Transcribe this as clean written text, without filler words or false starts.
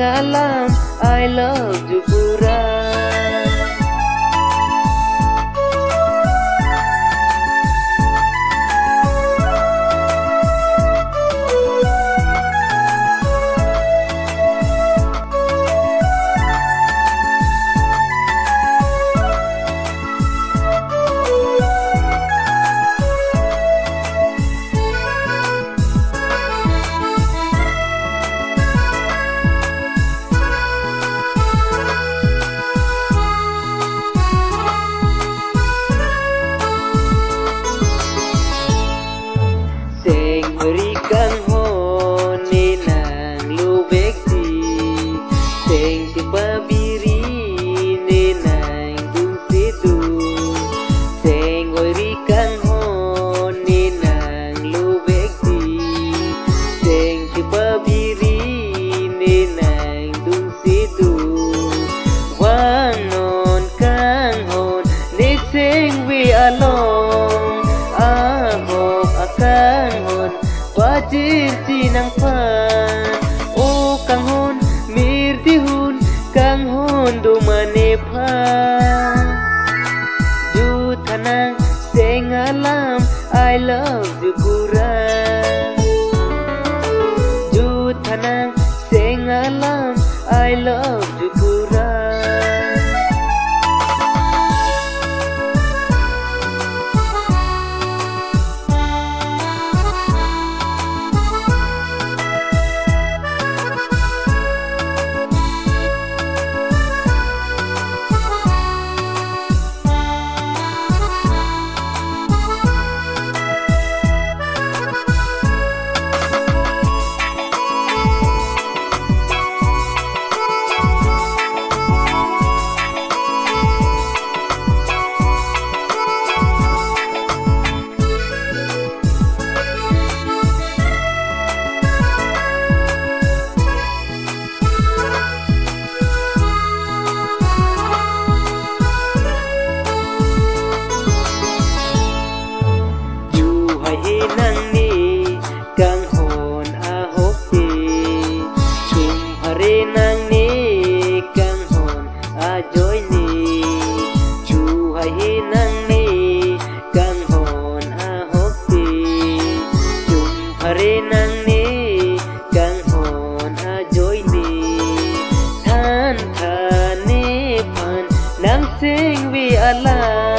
alam, I love you pura. Berikan honi nang lubek di sing dipabiri ni nang dung situ sing berikan honi nang lubek di sing dipabiri ni nang dung situ wanon kang hon ni sing we along ahok akan hon wajir tinang pan o kang hon mirtihun kang hon do manepan jutanang sing alam I love you kurang jutanang sing alam I love you kurang. Nang ni kang hon ahok ti chum hare nang ni kang hon ajoy ni chu hai nang ni kang hon ahok ti chum hare nang ni kang hon ajoy ni than than ni pan nang sing vi ala